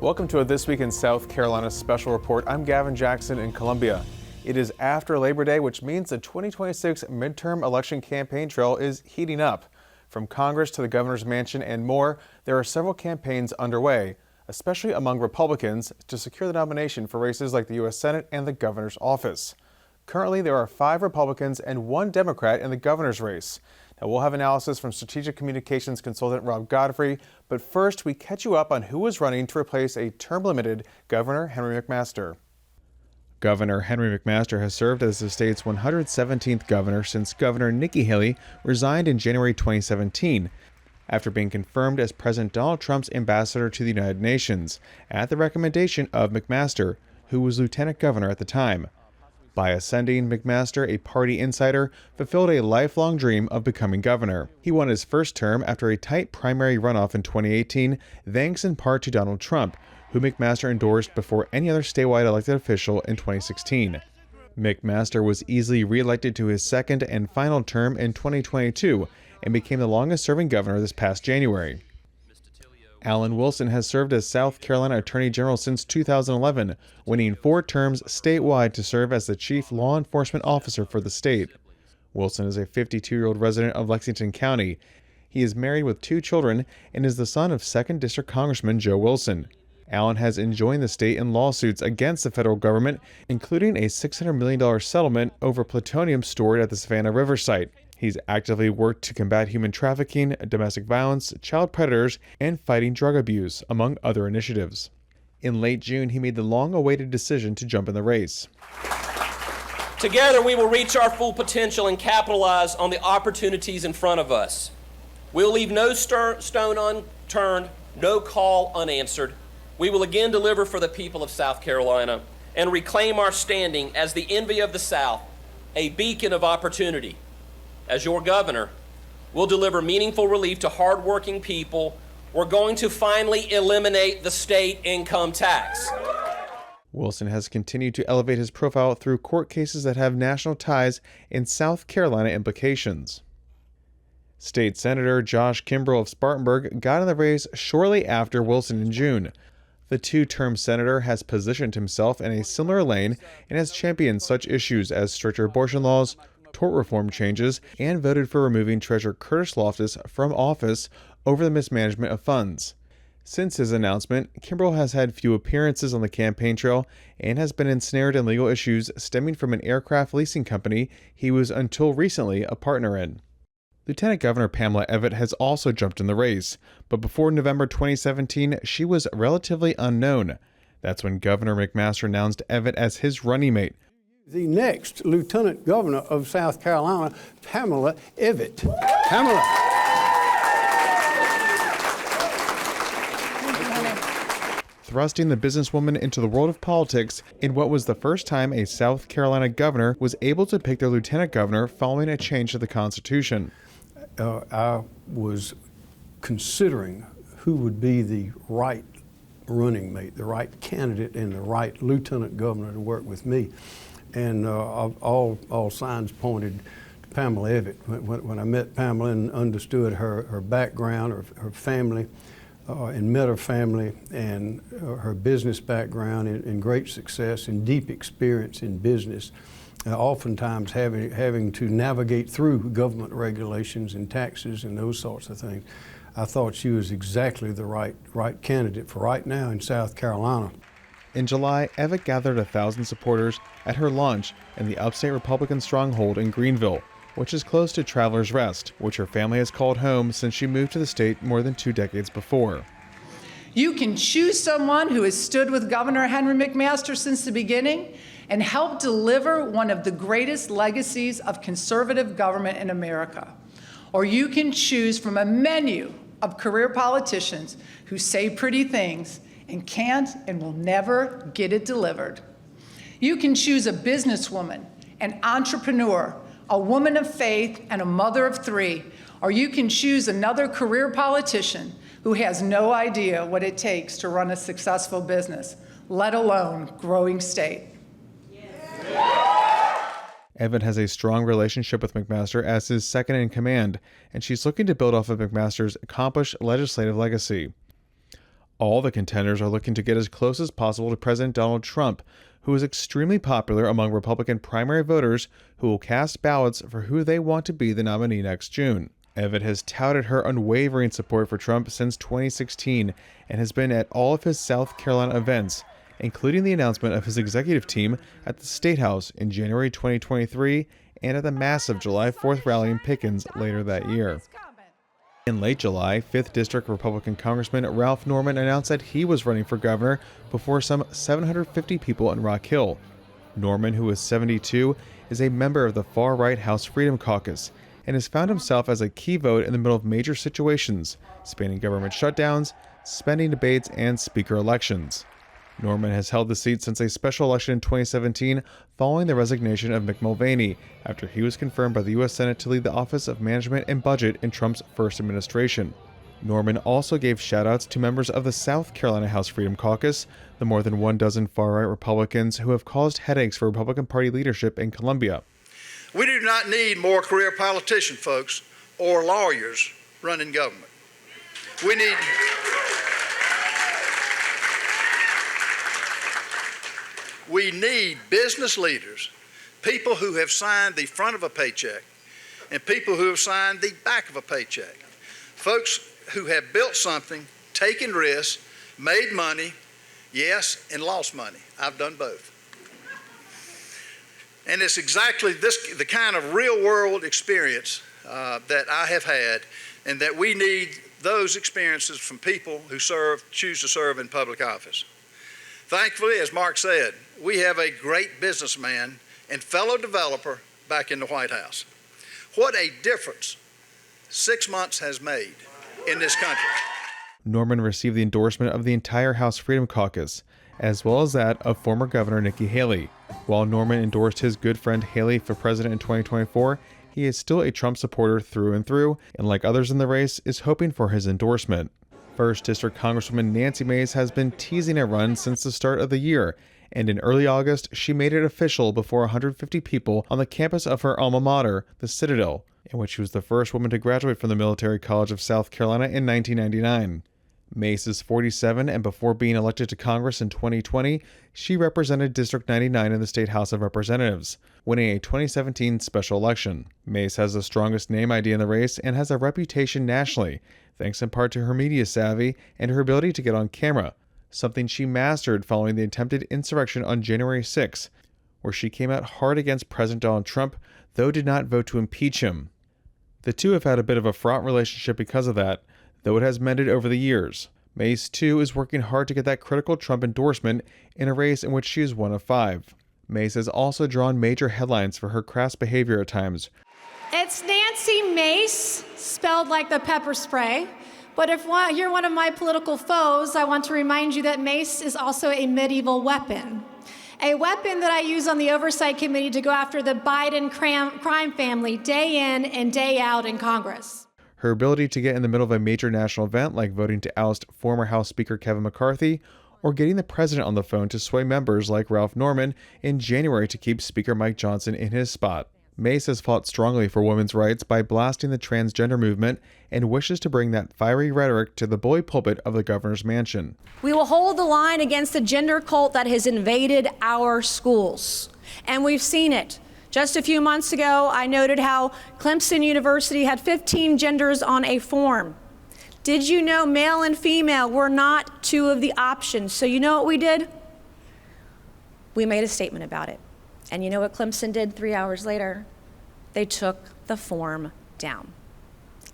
Welcome to a This Week in South Carolina special report. I'm Gavin Jackson in Columbia. It is after Labor Day, which means the 2026 midterm election campaign trail is heating up. From Congress to the governor's mansion and more, there are several campaigns underway, especially among Republicans, to secure the nomination for races like the U.S. Senate and the governor's office. Currently, there are 5 Republicans and 1 Democrat in the governor's race. Now, we'll have analysis from strategic communications consultant Rob Godfrey, but first we catch you up on who is running to replace a term-limited Governor Henry McMaster. Governor Henry McMaster has served as the state's 117th governor since Governor Nikki Haley resigned in January 2017 after being confirmed as President Donald Trump's ambassador to the United Nations at the recommendation of McMaster, who was lieutenant governor at the time. By ascending, McMaster, a party insider, fulfilled a lifelong dream of becoming governor. He won his first term after a tight primary runoff in 2018, thanks in part to Donald Trump, who McMaster endorsed before any other statewide elected official in 2016. McMaster was easily reelected to his second and final term in 2022 and became the longest-serving governor this past January. Alan Wilson has served as South Carolina Attorney General since 2011, winning 4 terms statewide to serve as the chief law enforcement officer for the state. Wilson is a 52-year-old resident of Lexington County. He is married with 2 children and is the son of 2nd District Congressman Joe Wilson. Allen has enjoined the state in lawsuits against the federal government, including a $600 million settlement over plutonium stored at the Savannah River site. He's actively worked to combat human trafficking, domestic violence, child predators, and fighting drug abuse, among other initiatives. In late June, he made the long-awaited decision to jump in the race. Together, we will reach our full potential and capitalize on the opportunities in front of us. We'll leave no stone unturned, no call unanswered. We will again deliver for the people of South Carolina and reclaim our standing as the envy of the South, a beacon of opportunity. As your governor, we'll deliver meaningful relief to hardworking people. We're going to finally eliminate the state income tax. Wilson has continued to elevate his profile through court cases that have national ties and South Carolina implications. State Senator Josh Kimbrell of Spartanburg got in the race shortly after Wilson in June. The 2-term senator has positioned himself in a similar lane and has championed such issues as stricter abortion laws, tort reform changes, and voted for removing Treasurer Curtis Loftus from office over the mismanagement of funds. Since his announcement, Kimbrell has had few appearances on the campaign trail and has been ensnared in legal issues stemming from an aircraft leasing company he was until recently a partner in. Lieutenant Governor Pamela Evette has also jumped in the race, but before November 2017, she was relatively unknown. That's when Governor McMaster announced Evette as his running mate. The next Lieutenant Governor of South Carolina, Pamela Evette. Pamela. Thrusting the businesswoman into the world of politics in what was the first time a South Carolina governor was able to pick their lieutenant governor following a change to the Constitution. I was considering who would be the right running mate, the right candidate, and the right lieutenant governor to work with me. And all signs pointed to Pamela Evette. When I met Pamela and understood her background, her family, and met her family and her business background and great success and deep experience in business, oftentimes having to navigate through government regulations and taxes and those sorts of things, I thought she was exactly the right candidate for right now in South Carolina. In July, Evette gathered 1,000 supporters at her launch in the upstate Republican stronghold in Greenville, which is close to Travelers Rest, which her family has called home since she moved to the state more than 2 decades before. You can choose someone who has stood with Governor Henry McMaster since the beginning and helped deliver one of the greatest legacies of conservative government in America. Or you can choose from a menu of career politicians who say pretty things and can't and will never get it delivered. You can choose a businesswoman, an entrepreneur, a woman of faith, and a mother of 3, or you can choose another career politician who has no idea what it takes to run a successful business, let alone growing state. Evette has a strong relationship with McMaster as his second in command, and she's looking to build off of McMaster's accomplished legislative legacy. All the contenders are looking to get as close as possible to President Donald Trump, who is extremely popular among Republican primary voters who will cast ballots for who they want to be the nominee next June. Evan has touted her unwavering support for Trump since 2016 and has been at all of his South Carolina events, including the announcement of his executive team at the Statehouse in January 2023 and at the massive July 4th rally in Pickens later that year. In late July, 5th District Republican Congressman Ralph Norman announced that he was running for governor before some 750 people in Rock Hill. Norman, who is 72, is a member of the far-right House Freedom Caucus and has found himself as a key vote in the middle of major situations, spanning government shutdowns, spending debates, and speaker elections. Norman has held the seat since a special election in 2017 following the resignation of Mick Mulvaney after he was confirmed by the U.S. Senate to lead the Office of Management and Budget in Trump's first administration. Norman also gave shout-outs to members of the South Carolina House Freedom Caucus, the more than 12 far-right Republicans who have caused headaches for Republican Party leadership in Columbia. We do not need more career politician folks or lawyers running government. We need business leaders, people who have signed the front of a paycheck and people who have signed the back of a paycheck. Folks who have built something, taken risks, made money, yes, and lost money. I've done both. And it's exactly the kind of real-world experience that I have had, and that we need those experiences from people who choose to serve in public office. Thankfully, as Mark said, we have a great businessman and fellow developer back in the White House. What a difference 6 months has made in this country. Norman received the endorsement of the entire House Freedom Caucus, as well as that of former Governor Nikki Haley. While Norman endorsed his good friend Haley for president in 2024, he is still a Trump supporter through and through, and like others in the race, is hoping for his endorsement. 1st District Congresswoman Nancy Mace has been teasing a run since the start of the year, and in early August, she made it official before 150 people on the campus of her alma mater, the Citadel, in which she was the first woman to graduate from the Military College of South Carolina in 1999. Mace is 47, and before being elected to Congress in 2020, she represented District 99 in the State House of Representatives, winning a 2017 special election. Mace has the strongest name ID in the race and has a reputation nationally, thanks in part to her media savvy and her ability to get on camera, something she mastered following the attempted insurrection on January 6, where she came out hard against President Donald Trump, though did not vote to impeach him. The two have had a bit of a fraught relationship because of that, though it has mended over the years. Mace, too, is working hard to get that critical Trump endorsement in a race in which she is one of 5. Mace has also drawn major headlines for her crass behavior at times. It's Nancy Mace, spelled like the pepper spray. But if you're one of my political foes, I want to remind you that mace is also a medieval weapon. A weapon that I use on the Oversight Committee to go after the Biden crime family day in and day out in Congress. Her ability to get in the middle of a major national event like voting to oust former House Speaker Kevin McCarthy, or getting the president on the phone to sway members like Ralph Norman in January to keep Speaker Mike Johnson in his spot. Mace has fought strongly for women's rights by blasting the transgender movement and wishes to bring that fiery rhetoric to the bully pulpit of the governor's mansion. We will hold the line against the gender cult that has invaded our schools. And we've seen it. Just a few months ago, I noted how Clemson University had 15 genders on a form. Did you know male and female were not 2 of the options? So you know what we did? We made a statement about it. And you know what Clemson did 3 hours later? They took the form down.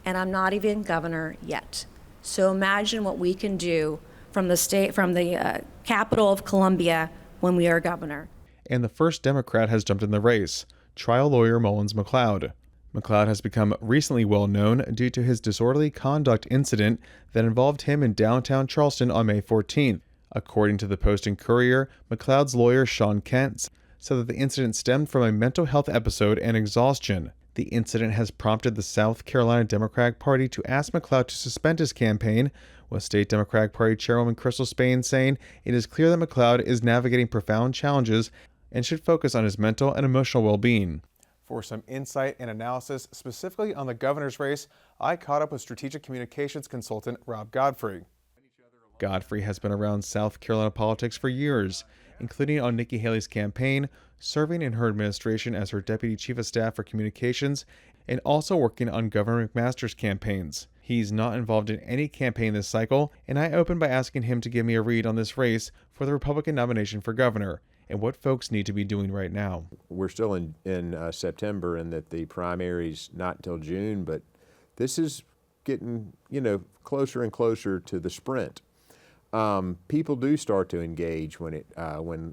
And I'm not even governor yet. So imagine what we can do from the capital of Columbia when we are governor. And the first Democrat has jumped in the race, trial lawyer Mullins McLeod. McLeod has become recently well known due to his disorderly conduct incident that involved him in downtown Charleston on May 14th. According to the Post and Courier, McLeod's lawyer Sean Kent said that the incident stemmed from a mental health episode and exhaustion. The incident has prompted the South Carolina Democratic Party to ask McLeod to suspend his campaign, with State Democratic Party Chairwoman Crystal Spain saying it is clear that McLeod is navigating profound challenges and should focus on his mental and emotional well-being. For some insight and analysis specifically on the governor's race, I caught up with strategic communications consultant Rob Godfrey. Godfrey has been around South Carolina politics for years, including on Nikki Haley's campaign, serving in her administration as her Deputy Chief of Staff for Communications, and also working on Governor McMaster's campaigns. He's not involved in any campaign this cycle, and I opened by asking him to give me a read on this race for the Republican nomination for governor and what folks need to be doing right now. We're still in September, and that the primary's not until June, but this is getting, closer and closer to the sprint. People do start to engage when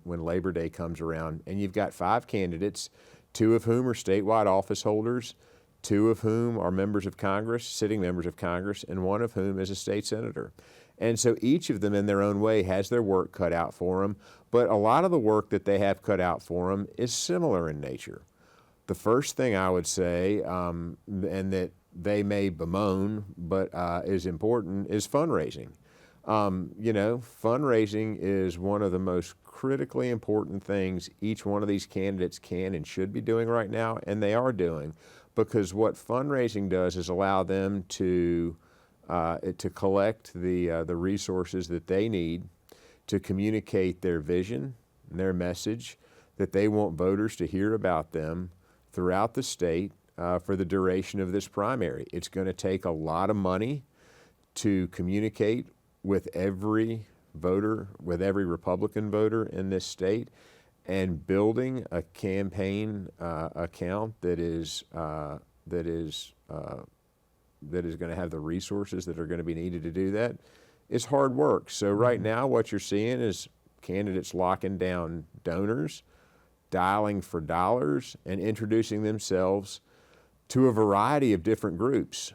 Labor Day comes around, and you've got 5 candidates, 2 of whom are statewide office holders, 2 of whom are members of Congress, sitting members of Congress, and 1 of whom is a state senator. And so each of them in their own way has their work cut out for them, but a lot of the work that they have cut out for them is similar in nature. The first thing I would say, and that they may bemoan, but is important, is fundraising. Fundraising is one of the most critically important things each one of these candidates can and should be doing right now, and they are doing, because what fundraising does is allow them to collect the resources that they need to communicate their vision and their message that they want voters to hear about them throughout the state for the duration of this primary. It's going to take a lot of money to communicate with every voter, with every Republican voter in this state, and building a campaign account that is going to have the resources that are going to be needed to do that is hard work. So right now what you're seeing is candidates locking down donors, dialing for dollars, and introducing themselves to a variety of different groups,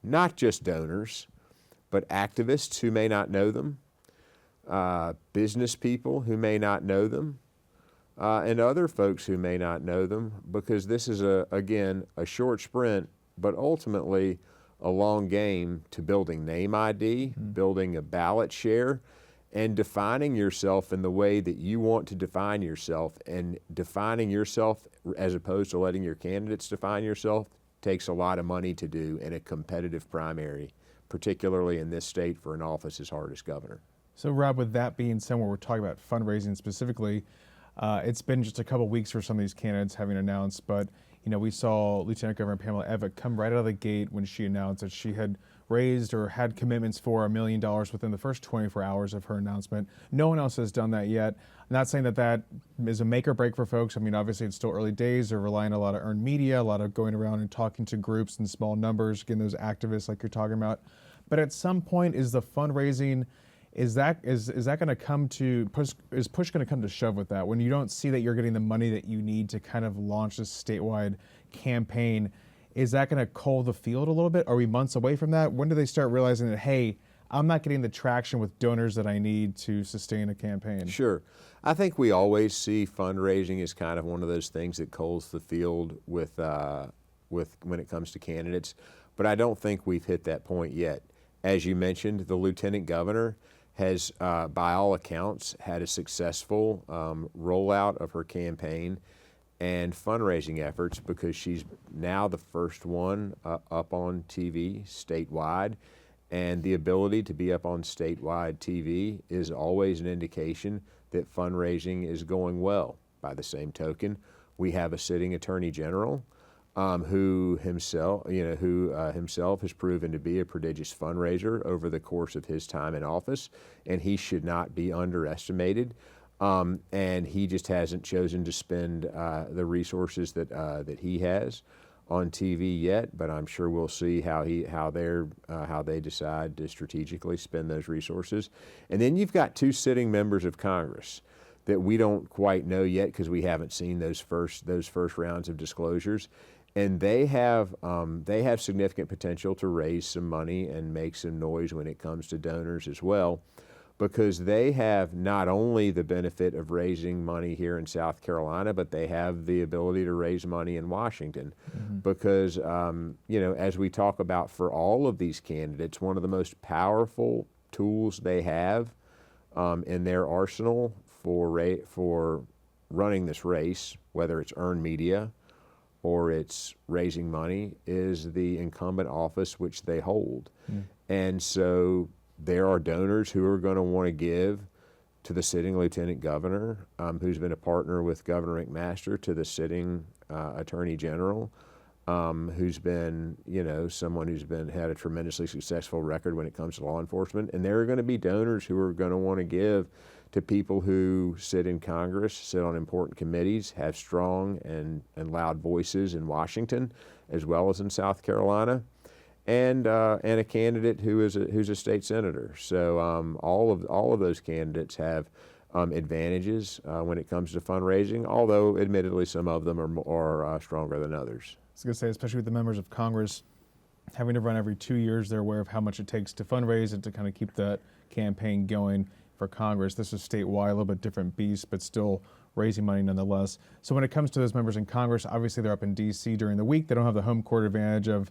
not just donors, but activists who may not know them, business people who may not know them, and other folks who may not know them, because this is, again, a short sprint, but ultimately a long game to building name ID, building a ballot share, and defining yourself in the way that you want to define yourself. And defining yourself as opposed to letting your candidates define yourself takes a lot of money to do in a competitive primary, particularly in this state for an office as hard as governor. So Rob, with that being said, when we're talking about fundraising specifically, it's been just a couple weeks for some of these candidates having announced, but we saw Lieutenant Governor Pamela Evitt come right out of the gate when she announced that she had raised or had commitments for $1 million within the first 24 hours of her announcement. No one else has done that yet. I'm not saying that that is a make or break for folks. I mean, obviously it's still early days. They're relying on a lot of earned media, a lot of going around and talking to groups in small numbers, getting those activists like you're talking about. But at some point, is the fundraising, is that going to come to push? Is push going to come to shove with that? When you don't see that you're getting the money that you need to kind of launch this statewide campaign, is that going to cull the field a little bit? Are we months away from that? When do they start realizing that, hey, I'm not getting the traction with donors that I need to sustain a campaign? Sure. I think we always see fundraising as kind of one of those things that culls the field with when it comes to candidates, but I don't think we've hit that point yet. As you mentioned, the lieutenant governor has, by all accounts, had a successful rollout of her campaign and fundraising efforts, because she's now the first one up on TV statewide. And the ability to be up on statewide TV is always an indication that fundraising is going well. By the same token, we have a sitting attorney general who himself has proven to be a prodigious fundraiser over the course of his time in office, and he should not be underestimated. And he just hasn't chosen to spend the resources that he has on TV yet. But I'm sure we'll see how they decide to strategically spend those resources. And then you've got 2 sitting members of Congress that we don't quite know yet, because we haven't seen those first rounds of disclosures. And they have significant potential to raise some money and make some noise when it comes to donors as well, because they have not only the benefit of raising money here in South Carolina, but they have the ability to raise money in Washington. Because, as we talk about for all of these candidates, one of the most powerful tools they have in their arsenal for running this race, whether it's earned media or it's raising money, is the incumbent office which they hold. And so there are donors who are going to want to give to the sitting lieutenant governor, who's been a partner with Governor McMaster, to the sitting attorney general, who's been, someone who's had a tremendously successful record when it comes to law enforcement. And there are going to be donors who are going to want to give to people who sit in Congress, sit on important committees, have strong and loud voices in Washington, as well as in South Carolina, and a candidate who's a state senator. So all of those candidates have advantages when it comes to fundraising, although admittedly some of them are stronger than others. I was going to say, especially with the members of Congress having to run every 2 years, they're aware of how much it takes to fundraise and to kind of keep that campaign going for Congress. This is statewide, a little bit different beast, but still raising money nonetheless. So when it comes to those members in Congress, obviously they're up in D.C. during the week. They don't have the home court advantage of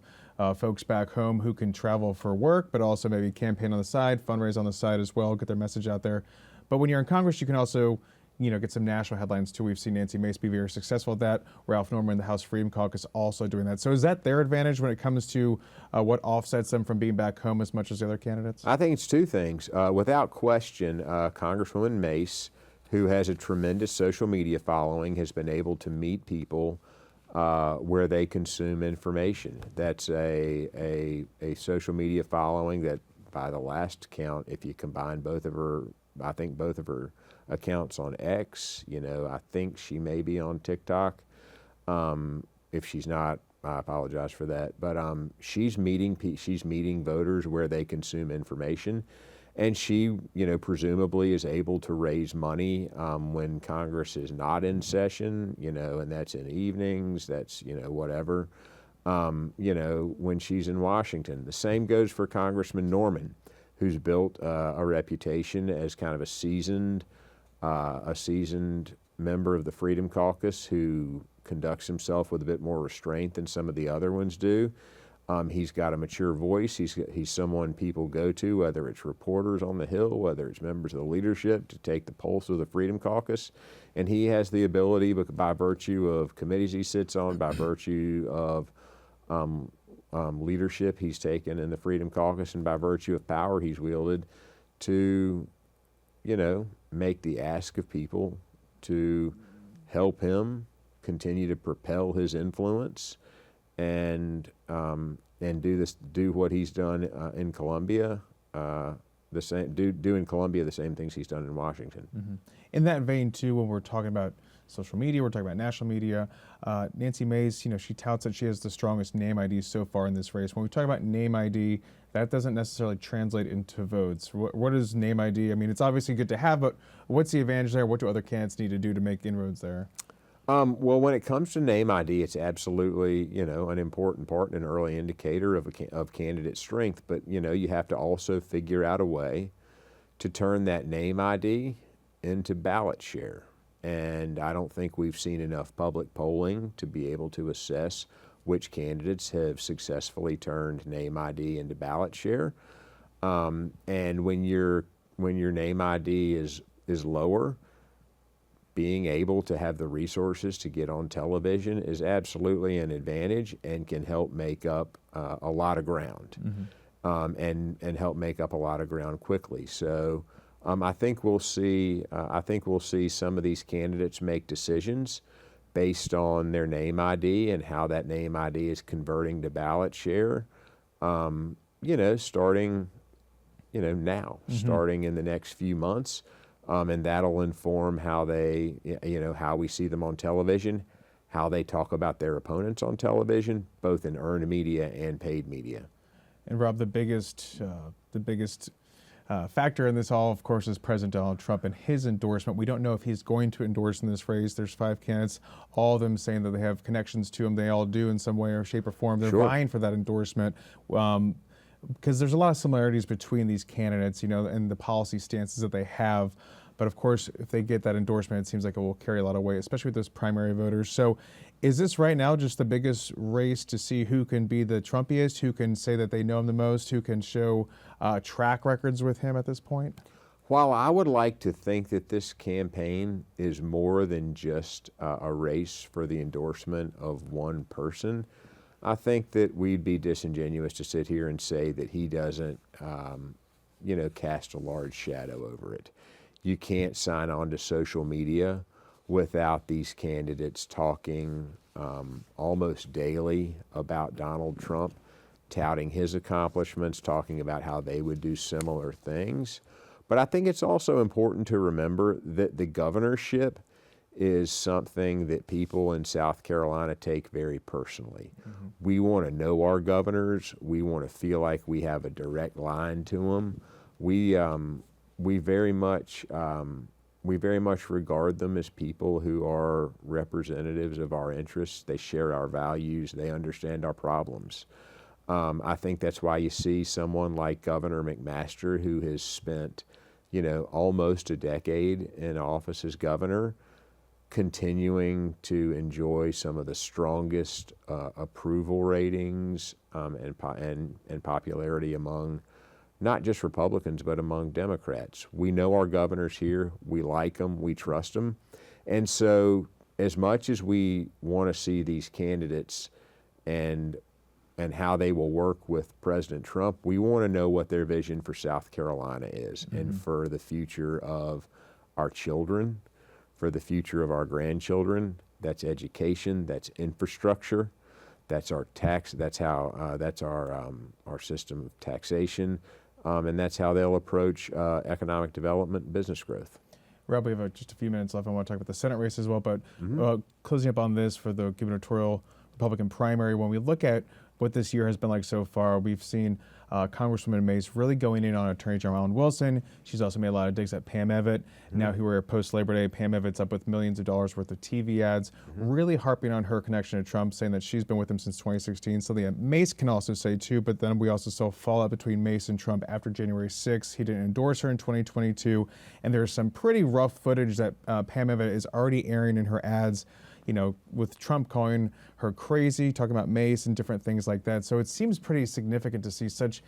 folks back home who can travel for work, but also maybe campaign on the side, fundraise on the side as well, get their message out there. But when you're in Congress, you can also get some national headlines too. We've seen Nancy Mace be very successful at that. Ralph Norman, the House Freedom Caucus, also doing that. So is that their advantage when it comes to what offsets them from being back home as much as the other candidates? I think it's two things. Without question, Congresswoman Mace, who has a tremendous social media following, has been able to meet people where they consume information. That's a social media following that, by the last count, if you combine both of her accounts on X, I think she may be on TikTok. If she's not, I apologize for that. But she's meeting voters where they consume information, and she, presumably is able to raise money when Congress is not in session, and that's in evenings, that's whatever. When she's in Washington. The same goes for Congressman Norman, who's built a reputation as kind of a seasoned member of the Freedom Caucus who conducts himself with a bit more restraint than some of the other ones do. He's got a mature voice. He's someone people go to, whether it's reporters on the Hill, whether it's members of the leadership, to take the pulse of the Freedom Caucus. And he has the ability, by virtue of committees he sits on, by virtue of leadership he's taken in the Freedom Caucus, and by virtue of power he's wielded, to make the ask of people to help him continue to propel his influence, and do what he's done in Columbia, do in Columbia the same things he's done in Washington. Mm-hmm. In that vein too, when we're talking about social media, we're talking about national media, Nancy Mace, she touts that she has the strongest name ID so far in this race. When we talk about name ID, that doesn't necessarily translate into votes. What is name ID? I mean, it's obviously good to have, but what's the advantage there? What do other candidates need to do to make inroads there? Well, when it comes to name ID, it's absolutely, an important part and an early indicator of candidate strength. But, you have to also figure out a way to turn that name ID into ballot share. And I don't think we've seen enough public polling to be able to assess which candidates have successfully turned name ID into ballot share. And when your name ID is lower, being able to have the resources to get on television is absolutely an advantage and can help make up a lot of ground, and help make up a lot of ground quickly. So I think we'll see some of these candidates make decisions based on their name ID and how that name ID is converting to ballot share. Starting now, starting in the next few months. And that'll inform how how we see them on television, how they talk about their opponents on television, both in earned media and paid media. And Rob, the biggest factor in this all, of course, is President Donald Trump and his endorsement. We don't know if he's going to endorse in this race. There's 5 candidates, all of them saying that they have connections to him. They all do in some way or shape or form. They're vying for that endorsement. Because there's a lot of similarities between these candidates, and the policy stances that they have. But of course, if they get that endorsement, it seems like it will carry a lot of weight, especially with those primary voters. So is this right now just the biggest race to see who can be the Trumpiest, who can say that they know him the most, who can show track records with him at this point? While I would like to think that this campaign is more than just a race for the endorsement of one person, I think that we'd be disingenuous to sit here and say that he doesn't cast a large shadow over it. You can't sign on to social media without these candidates talking almost daily about Donald Trump, touting his accomplishments, talking about how they would do similar things. But I think it's also important to remember that the governorship is something that people in South Carolina take very personally. Mm-hmm. We want to know our governors. We want to feel like we have a direct line to them. We very much regard them as people who are representatives of our interests. They share our values. They understand our problems. I think that's why you see someone like Governor McMaster, who has spent, almost a decade in office as governor, continuing to enjoy some of the strongest approval ratings and popularity among not just Republicans, but among Democrats. We know our governors here. We like them. We trust them. And so as much as we want to see these candidates and how they will work with President Trump, we want to know what their vision for South Carolina is, mm-hmm. and for the future of our children, for the future of our grandchildren. That's education, that's infrastructure, that's our tax, that's our system of taxation, and that's how they'll approach economic development and business growth. Rob, we have just a few minutes left. I want to talk about the Senate race as well, but closing up on this for the gubernatorial Republican primary, when we look at what this year has been like so far, we've seen Congresswoman Mace really going in on Attorney General Alan Wilson. She's also made a lot of digs at Pam Evitt. Now here we're post-Labor Day, Pam Evitt's up with millions of dollars worth of TV ads, really harping on her connection to Trump, saying that she's been with him since 2016. Something that Mace can also say too, but then we also saw fallout between Mace and Trump after January 6th. He didn't endorse her in 2022, and there's some pretty rough footage that Pam Evitt is already airing in her ads, with Trump calling her crazy, talking about Mace and different things like that. So it seems pretty significant to see such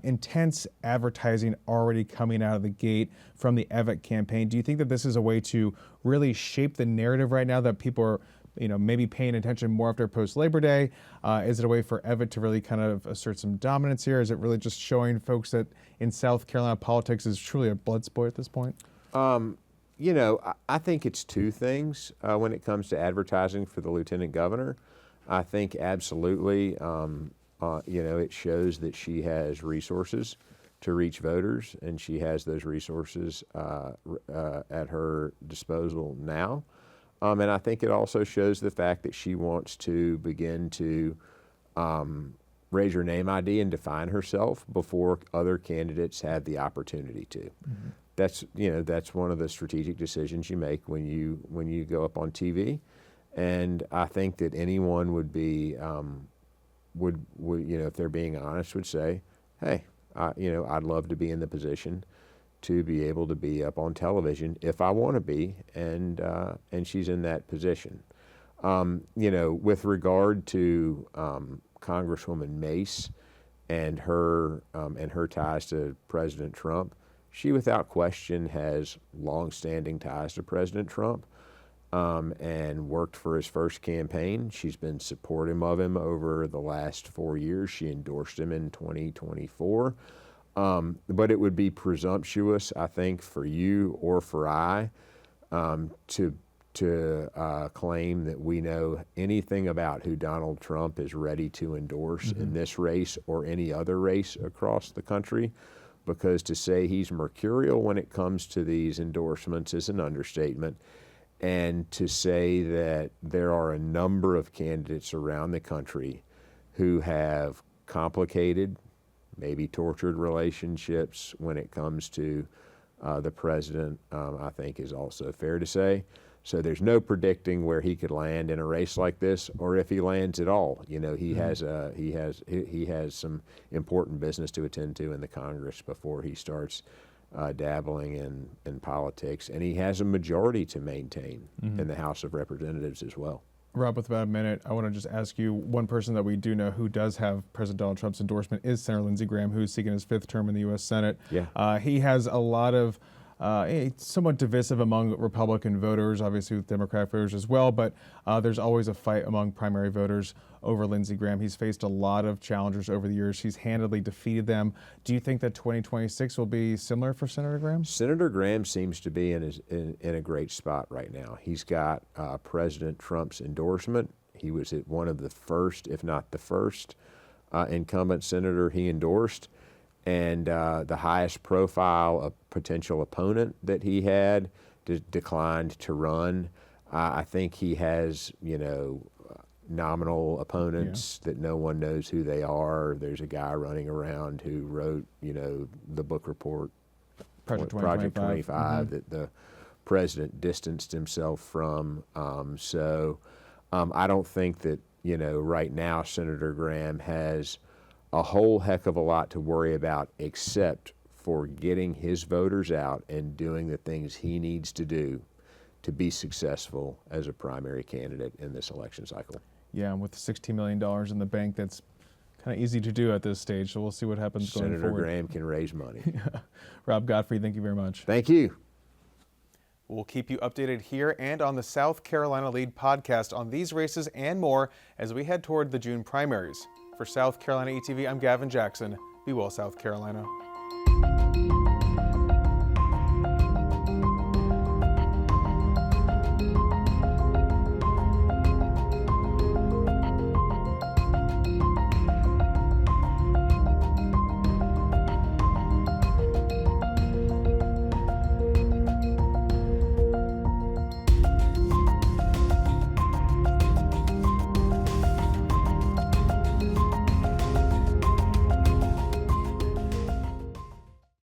intense advertising already coming out of the gate from the Evitt campaign. Do you think that this is a way to really shape the narrative right now, that people are, maybe paying attention more after post-Labor Day? Is it a way for Evitt to really kind of assert some dominance here? Is it really just showing folks that in South Carolina politics is truly a blood sport at this point? I think it's two things when it comes to advertising for the lieutenant governor. I think absolutely, it shows that she has resources to reach voters, and she has those resources at her disposal now. And I think it also shows the fact that she wants to begin to raise her name ID and define herself before other candidates have the opportunity to. Mm-hmm. That's one of the strategic decisions you make when you go up on TV, and I think that anyone would be would if they're being honest, would say, hey, I'd love to be in the position to be able to be up on television if I want to be, and she's in that position. With regard to Congresswoman Mace and her ties to President Trump, she, without question, has long-standing ties to President Trump, and worked for his first campaign. She's been supportive of him over the last 4 years. She endorsed him in 2024. But it would be presumptuous, I think, for you or for I to claim that we know anything about who Donald Trump is ready to endorse in this race or any other race across the country. Because to say he's mercurial when it comes to these endorsements is an understatement. And to say that there are a number of candidates around the country who have complicated, maybe tortured relationships when it comes to the president, I think is also fair to say. So there's no predicting where he could land in a race like this, or if he lands at all. He has some important business to attend to in the Congress before he starts dabbling in politics, and he has a majority to maintain in the House of Representatives as well. Rob, with about a minute, I want to just ask you, one person that we do know who does have President Donald Trump's endorsement is Senator Lindsey Graham, who's seeking his 5th term in the U.S. Senate. Yeah. He has a lot of somewhat divisive among Republican voters, obviously with Democrat voters as well, but there's always a fight among primary voters over Lindsey Graham. He's faced a lot of challengers over the years. He's handily defeated them. Do you think that 2026 will be similar for Senator Graham? Senator Graham seems to be in a great spot right now. He's got President Trump's endorsement. He was one of the first, if not the first, incumbent senator he endorsed. And the highest profile potential opponent that he had declined to run. I think he has, nominal opponents that no one knows who they are. There's a guy running around who wrote, the book report, Project 25, that the president distanced himself from. I don't think that, right now Senator Graham has a whole heck of a lot to worry about except for getting his voters out and doing the things he needs to do to be successful as a primary candidate in this election cycle. Yeah, and with $16 million in the bank, that's kind of easy to do at this stage, so we'll see what happens going forward. Senator Graham can raise money. Rob Godfrey, thank you very much. Thank you. We'll keep you updated here and on the South Carolina Lead podcast on these races and more as we head toward the June primaries. For South Carolina ETV, I'm Gavin Jackson. Be well, South Carolina.